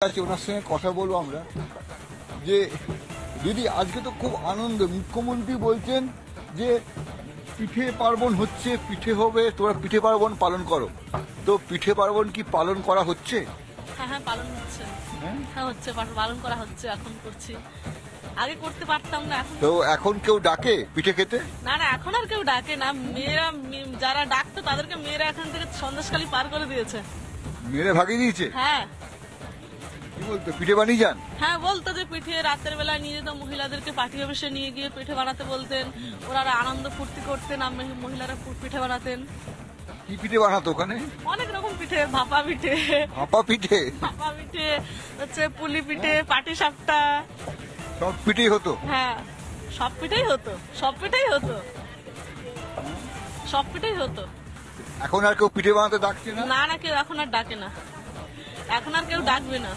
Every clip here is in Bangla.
আছে ওনার সঙ্গে কথা বলবো আমরা যে দিদি আজকে তো খুব আনন্দ, মুখ্যমন্ত্রী বলছেন যে পিঠে পার্বণ হচ্ছে, পিঠে হবে, তোমরা পিঠে পার্বণ পালন করো। তো পিঠে পার্বণ কি পালন করা হচ্ছে? হ্যাঁ হ্যাঁ পালন হচ্ছে। হ্যাঁ হচ্ছে, পালন করা হচ্ছে, এখন করছি। আগে করতে পারতাম না, এখন। তো এখন কেউ ডাকে পিঠে খেতে? না না, এখন আর কেউ ডাকে না। মেয়েরা, যারা ডাকতো তাদেরকে মেয়েরা এখান থেকে সন্দেশখালি পার করে দিয়েছে। মেরে ভাগিয়ে দিয়েছে? হ্যাঁ। কি বলতো, পিঠে বানিয়ে যান? হ্যাঁ, বলতো যে পিঠে রাতের বেলায় নিয়ে যেত, মহিলাদেরকে পার্টি অফিসে নিয়ে গিয়ে পিঠে বানাতে বলতেন। ওরা আনন্দ ফুর্তি করতেন, মহিলারা পিঠে বানাতেন। কি পিঠে বানাতো ওখানে? অনেক রকম পিঠে, ভাপা পিঠে, ভাপা পিঠে, ভাপা পিঠে হচ্ছে, পুলি পিঠে, পাটি সাপটা, সব পিঠেই হতো। হ্যাঁ, সব পিঠেই হতো, সব পিঠেই হতো, সব পিঠেই হতো। এখন আর কেউ পিঠে বানাতে ডাকছে না? না না, কেউ এখন আর ডাকে না, এখন আর কেউ ডাকবে না।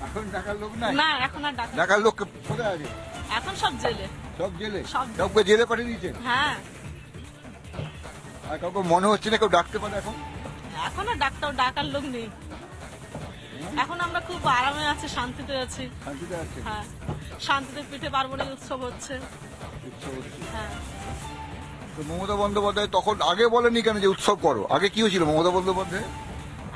এখন ডাকার লোক নাই? না, এখন আর ডাকে না। ডাকার লোক কোথায় আছে? এখন সব জেলে। সব জেলে? সব। সবকে জেলে পাঠিয়ে দিয়েছে? হ্যাঁ। আর কাউকে মনে হচ্ছে না কেউ ডাকতে পারে এখন? এখন আর ডাকার লোক নেই। এখন আমরা খুব আরামে আছি, শান্তিতে আছি। শান্তিতে আছে? হ্যাঁ, শান্তিতে পিঠে পার্বণের উৎসব হচ্ছে। উৎসব হচ্ছে। হ্যাঁ। তো মমতা বন্দ্যোপাধ্যায় তখন আগে বলেনি কেন যে উৎসব করো? আগে কি হয়েছিল মমতা বন্দ্যোপাধ্যায়?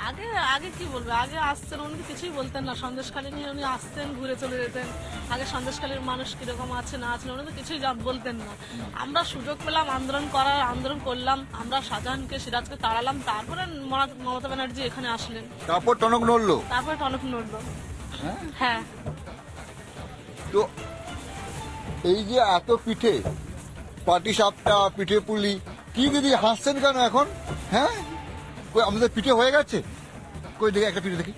আগে আগে কি বলবো, আগে আসতেন, উনি কিছুই বলতেন না। সন্দেশখালী নিয়ে উনি আসতেন, ঘুরে চলে যেতেন। আগে সন্দেশখালীর মানুষ কিরকম আছে না আছে উনি তো কিছুই বলতেন না। আমরা সুযোগ পেলাম আন্দোলন করলাম, আমরা শাহজাহানকে, সিরাজকে তাড়ালাম, তারপরে মমতা ব্যানার্জি এখানে আসলেন। তারপর টনক নড়লো? তারপরে টনক নড়লো। হ্যাঁ। তো এই যে এত পিঠে, পাটি সাপটা, পিঠে পুলি, কি দিদি হাসছেন কেন এখন? হ্যাঁ, কই আমাদের পিঠে হয়ে গেছে? কই দেখি একটা পিঠে দেখি,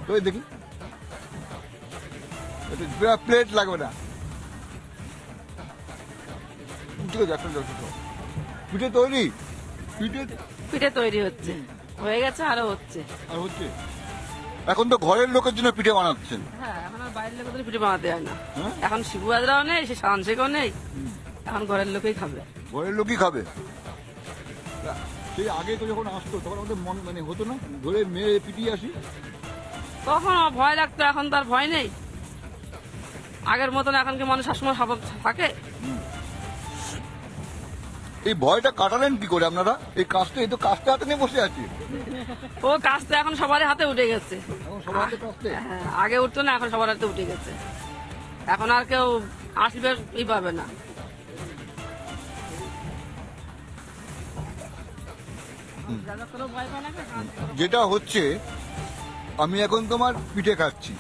কই দেখি। প্লেট লাগবে না, ঠিক আছে, এখন পিঠে তৈরি, পিঠে তৈরি হচ্ছে, হয়ে গেছে, আরো হচ্ছে। আর হচ্ছে। এখন তো ঘরের লোকের জন্য পিঠে বানাচ্ছেন? হ্যাঁ, এখন আর বাইরের লোকেদের পিঠে বানাতে হয় না। হ্যাঁ? এখন শিবু হাজরাও নেই, সে সান শেখও নেই, এখন ঘরের লোকেই খাবে। ঘরের লোকই খাবে? সেই আগে তো যখন আসতো তখন আমাদের মন মানে হতো না, ধরে মেয়ে পিটিয়ে আসি? তখন ভয় লাগতো, এখন তার ভয় নেই। আগের মতন এখন কি মানুষ সবসময় থাকে? এই ভয়টা কাটালেন কি করে আপনারা? এই কাজটা, এই তো কাজটা হাতে নিয়ে বসে আছি। ও কাজটা এখন সবার হাতে উঠে গেছে। এখন সবার হাতে কাজটা? হ্যাঁ, আগে উঠতো না, এখন সবার হাতে উঠে গেছে। এখন আর কেউ আসবে পাবে না। যেটা হচ্ছে, আমি এখন তোমার পিঠে খাচ্ছি,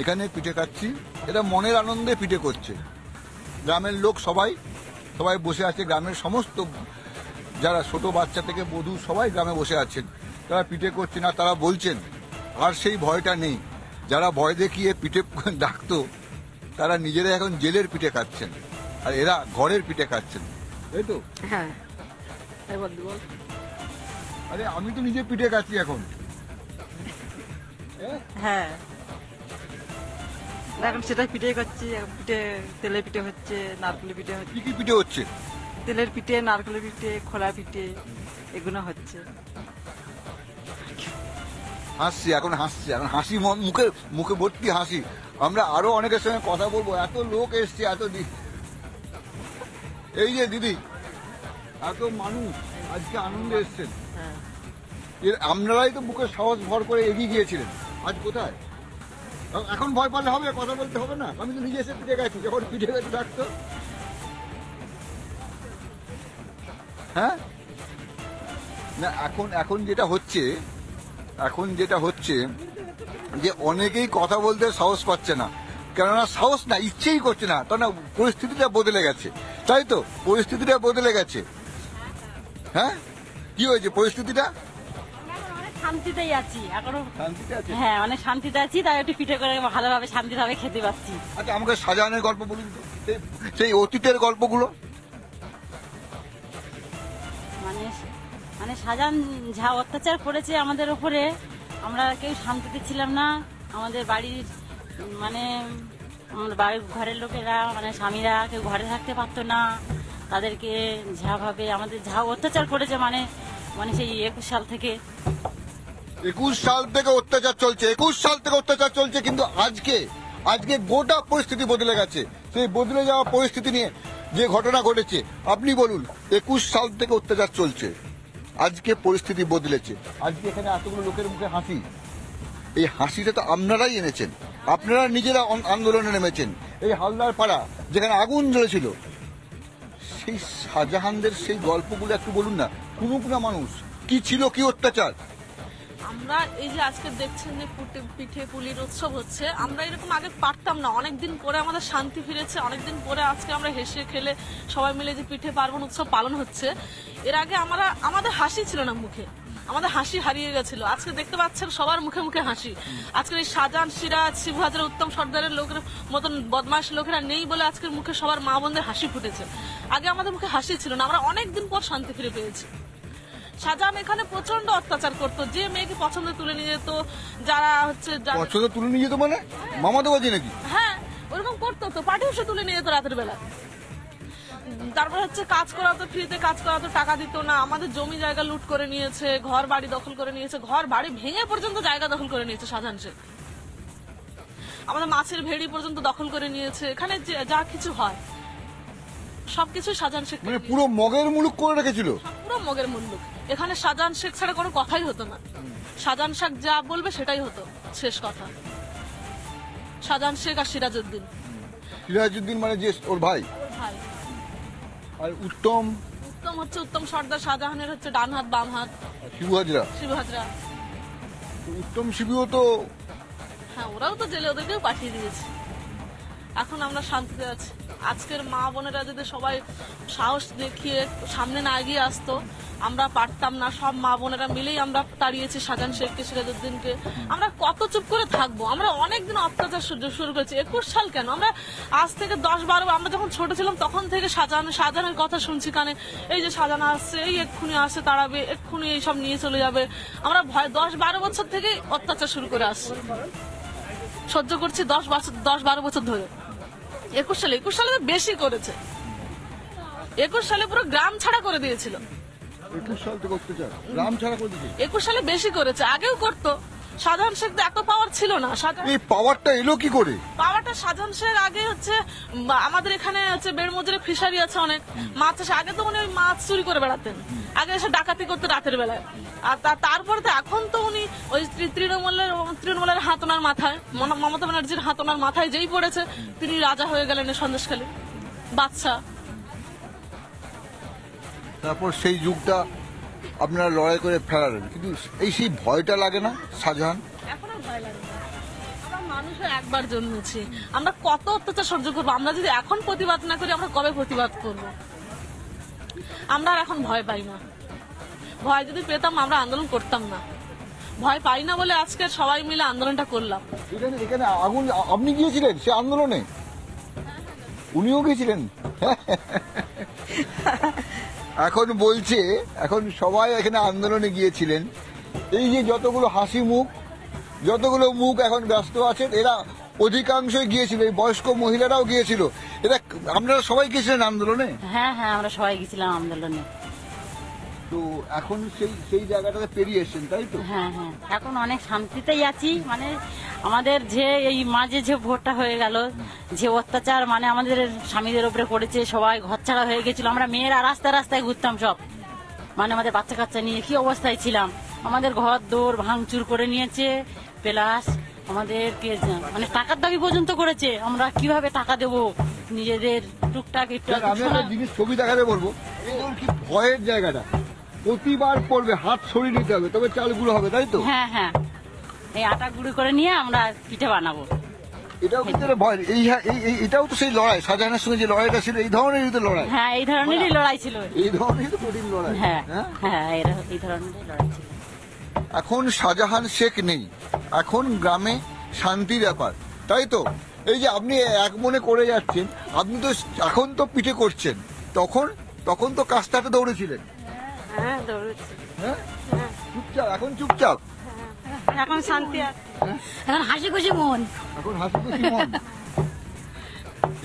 এখানে পিঠে খাচ্ছি, এটা মনের আনন্দে পিঠে করছে গ্রামের লোক, সবাই বসে আছে। গ্রামের সমস্ত যারা ছোট বাচ্চা থেকে বধূ সবাই গ্রামে বসে আছেন, তারা পিঠে করছেন। আর তারা বলছেন আর সেই ভয়টা নেই। যারা ভয় দেখিয়ে পিঠে ডাকতো তারা নিজেরা এখন জেলের পিঠে খাচ্ছেন, আর এরা ঘরের পিঠে খাচ্ছেন, তাই তো? হ্যাঁ। আরে আমি তো নিজে পিঠে খাচ্ছি এখন। হ্যাঁ, এখন সেটাই পিঠে করছি। পিঠে, তেলের পিঠে হচ্ছে, নারকেলের পিঠে হচ্ছে। কি কি পিঠে হচ্ছে? তেলের পিঠে, নারকেলের পিঠে, খোলা পিঠে, এগুলো হচ্ছে। হাসছি এখন, হাসি মুখে মুখে ভর্তি হাসি। আমরা আরো অনেকের সঙ্গে কথা বলবো, এত লোক এসছে, এই যে দিদি, এত মানুষ আজকে আনন্দে এসছেন। আপনারাই তো বুকে সাহস ভর করে এগিয়ে গিয়েছিলেন, আজ কোথায়? এখন ভয় পালে হবে? কথা বলতে হবে না? আমি তো নিজে এসে পিঠে গেছি, যখন পিঠে গেছে ডাকতো। হ্যাঁ না, এখন যেটা হচ্ছে যে অনেকেই কথা বলতে সাহস পাচ্ছে না, কেননা সাহস না, ইচ্ছেই করছে না, কেননা পরিস্থিতিটা বদলে গেছে, তাই তো? পরিস্থিতিটা বদলে গেছে। হ্যাঁ, কি হয়েছে পরিস্থিতিটা? শান্তিতেই আছি এখনো। শান্তিতে আছে? হ্যাঁ, অনেক শান্তিতে আছি, তাই একটু পিঠে করে ভালোভাবে শান্তিভাবে খেতে পাচ্ছি। আচ্ছা, আমাকে শাহজাহানের গল্প বলুন তো, সেই অতীতের গল্পগুলো। মানে শাহজাহান যা অত্যাচার করেছে আমাদের উপরে, আমরা কেউ শান্তিতে ছিলাম না। আমাদের বাড়ির মানে ঘরের লোকেরা, মানে স্বামীরা কেউ ঘরে থাকতে পারতো না। তাদেরকে আমাদের যা অত্যাচার করেছে, মানে মানে সেই 21 সাল থেকে 21 সাল থেকে অত্যাচার চলছে, 21 সাল থেকে অত্যাচার চলছে, কিন্তু আজকে গোটা পরিস্থিতি বদলে গেছে। সেই বদলে যাওয়া পরিস্থিতি নিয়ে যে ঘটনা ঘটেছে, আপনি বলুন, 21 সাল থেকে অত্যাচার চলছে, আজকে পরিস্থিতি বদলেছে। আজকে এখানে এতগুলো লোকের মুখে হাসি, এই হাসিটা তো আপনারাই এনেছেন, আপনারা নিজেরা আন্দোলনে নেমেছেন। এই হালদার পাড়া যেখানে আগুন জ্বলেছিল, সেই শাহজাহানদের সেই গল্পগুলো একটু বলুন না। কুনুকুনা মানুষ, কি ছিল, কি অত্যাচার। আমরা এই যে আজকে দেখছেন যে পিঠে পুলির উৎসব হচ্ছে, আমরা এরকম আগে পারতাম না। অনেকদিন পরে আমাদের শান্তি ফিরেছে, অনেকদিন পরে আজকে আমরা হেসে খেলে সবাই মিলে যে পিঠে পার্বণ উৎসব পালন হচ্ছে। এর আগে আমাদের হাসি ছিল না মুখে, আমাদের হাসি হারিয়ে গেছিল। আজকে দেখতে পাচ্ছেন সবার মুখে মুখে হাসি। আজকে এই শাহজাহান, সিরাজ, শিবু হাজারা, উত্তম সর্দারের লোকের মতন বদমাশ লোকেরা নেই বলে আজকের মুখে সবার মা বোনদের হাসি ফুটেছে। আগে আমাদের মুখে হাসি ছিল না, আমরা অনেকদিন পর শান্তি ফিরে পেয়েছি। শাহজাহান এখানে প্রচন্ড অত্যাচার করতো, যে মেয়েকে পছন্দ তুলে নিয়ে যেত, যারা হচ্ছে পছন্দ তুলে নিয়ে যেত মানে মামাতো বাজি নাকি? হ্যাঁ, ওরকম করতো তো, পার্টি অফিসে তুলে নিয়ে যেত রাতের বেলা। তারপর হচ্ছে কাজ করাতো, ফ্রিতে কাজ করাতো, টাকা দিত না। আমাদের জমি জায়গা লুট করে নিয়েছে, ঘর বাড়ি দখল করে নিয়েছে, ঘর বাড়ি ভেঙে পর্যন্ত জায়গা দখল করে নিয়েছে শাহজাহান শেখ। আমাদের মাছের ভেড়ি পর্যন্ত দখল করে নিয়েছে। এখানে যা কিছু হয় সবকিছু শাহজাহান শেখ, মানে পুরো মগের মুলুক করে রেখেছিল, পুরো মগের মুল্লুক। এখানে শাহজাহান শেখ ছাড়া কোনো কথাই হতো না। শাহজাহান শেখ যা বলবে সেটাই হতো, শেষ কথা। শাহজাহান শেখ আর সিরাজউদ্দিন মানে যে ওর ভাই, ভাই। আর উত্তম হচ্ছে উত্তম সর্দার, শাহজাহানের হচ্ছে ডান হাত বাম হাত, শিবু হাজরা। শিবু হাজরা। উত্তম শিবুও তো, হ্যাঁ, ওরাও তো জেলে, ওদেরকেও পাঠিয়ে দিয়েছে। এখন আমরা শান্তিতে আছি। আজকের মা বোনেরা যদি সবাই সাহস দেখিয়ে সামনে না এগিয়ে আসতো, আমরা পারতাম না। সব মা বোনেরা মিলেই আমরা তাড়িয়েছি শাহজাহান শেখকে, সিরাজউদ্দিনকে। আমরা কত চুপ করে থাকবো? আমরা অনেকদিন অত্যাচার শুরু করেছি। 21 সাল কেন, আমরা আজ থেকে 10-12, আমরা যখন ছোট ছিলাম তখন থেকে শাহজাহানের কথা শুনছি কানে। এই যে শাহজাহান আসছে, এই এক্ষুনি আসছে, তাড়াবে, এক্ষুনি এইসব নিয়ে চলে যাবে। আমরা ভয় 10-12 বছর থেকে অত্যাচার শুরু করে আসছি, সহ্য করছি 10-12 বছর ধরে। 21 সালে তো বেশি করেছে। 21 সালে পুরো গ্রাম ছাড়া করে দিয়েছিল। 21 সাল থেকে অত্যাচার গ্রাম ছাড়া করে দিয়েছে। 21 সালে বেশি করেছে, আগেও করতো। শাহজাহান শেখ তো এত পাওয়ার ছিল না। এই পাওয়ারটা এলো কি করে? পাওয়ারটা শাহজাহান শেখ আগে হচ্ছে আমাদের এখানে হচ্ছে বেড়মজুরে ফিশারি আছে অনেক, মাছ চাষে। আগে তো উনি ওই মাছ চুরি করে বেড়াতেন, আগে এসে ডাকাতি করতে রাতের বেলায়। আর তারপরে তো এখন তো উনি ওই তৃণমূলের হাত ওনার মাথায়, মমতা ব্যানার্জির হাত ওনার মাথায় যেই পড়েছে, তিনি রাজা হয়ে গেলেন সন্দেশখালী, বাদশা। তারপর সেই যুগটা আপনারা লড়াই করে ফেরালেন, কিন্তু সেই ভয়টা লাগে না শাহজাহান? এখন আর ভয় লাগে না। আমরা মানুষ একবার জন্মেছি, আমরা কত অত্যাচার সহ্য করবো? আমরা যদি এখন প্রতিবাদ না করি, আমরা কবে প্রতিবাদ করব? আমরা আর এখন ভয় পাই না। ভয় যদি পেতাম আমরা আন্দোলন করতাম না। ভয় পাই না বলে আজকে সবাই মিলে আন্দোলনটা করলাম। এখানে আগুন, আপনি গিয়েছিলেন সে আন্দোলনে? উনিও গিয়েছিলেন? এখন বলছে, এখন সবাই এখানে আন্দোলনে গিয়েছিলেন। এই যে যতগুলো হাসি মুখ, যতগুলো মুখ এখন ব্যস্ত আছেন, এরা অধিকাংশই গিয়েছিল, এই বয়স্ক মহিলারাও গিয়েছিল। এরা, আপনারা সবাই গিয়েছিলেন আন্দোলনে? হ্যাঁ হ্যাঁ, আমরা সবাই গেছিলাম আন্দোলনে। তো এখন সেই জায়গাটাতে পেরিয়ে এসছেন, তাই তো? হ্যাঁ হ্যাঁ, এখন অনেক শান্তিতেই আছি। মানে আমাদের যে এই মাঝে যে ভোটটা হয়ে গেল, যে অত্যাচার মানে আমাদের স্বামীদের উপরে করেছে, সবাই ঘরছাড়া হয়ে গেছিল। আমরা মেয়েরা রাস্তায় রাস্তায় ঘুরতাম সব, মানে আমাদের বাচ্চা কাচ্চা নিয়ে কি অবস্থায় ছিলাম। আমাদের ঘর দৌড় ভাঙচুর করে নিয়েছে, প্লাস আমাদেরকে মানে টাকার দাবি পর্যন্ত করেছে। আমরা কিভাবে টাকা দেবো নিজেদের টুকটাক একটু? আমি একটা জিনিস ছবি দেখাতে বলবো, এগুলো কি ভয়ের জায়গাটা, প্রতিবার পড়বে, হাত সরিয়ে নিতে হবে, তবে চালগুলো হবে, তাই তো? হ্যাঁ হ্যাঁ, এই আটা গুঁড়ি করে নিয়ে আমরা পিঠে বানাবো। এটাও কিন্তু ভয়। এটাও তো সেই লড়াই, শাহজাহানের সঙ্গে যে লড়াইটা ছিল, এই ধরনেরই তো লড়াই। হ্যাঁ, এই ধরনেরই লড়াই ছিল। এই ধরনেরই তো কঠিন লড়াই। হ্যাঁ হ্যাঁ, এই ধরনেরই লড়াই ছিল। এখন শাহজাহান শেখ নেই, এখন গ্রামে শান্তির ব্যাপার, তাই তো? এই যে আপনি এক মনে করে যাচ্ছেন, আপনি তো এখন তো পিঠে করছেন, তখন তো কাস্তাতে দৌড়েছিলেন। হ্যাঁ, দৌড়চ্ছি। হ্যাঁ, চুপচাপ, এখন চুপচাপ, এখন শান্তি আছে, এখন হাসি খুশি মন, এখন হাসি খুশি মন।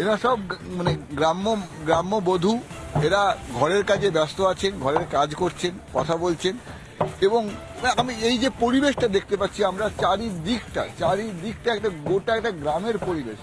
এরা সব মানে গ্রাম্য বধূ, এরা ঘরের কাজে ব্যস্ত আছেন, ঘরের কাজ করছেন, কথা বলছেন, এবং আমি এই যে পরিবেশটা দেখতে পাচ্ছি আমরা, চারিদিকটা একটা গোটা একটা গ্রামের পরিবেশ।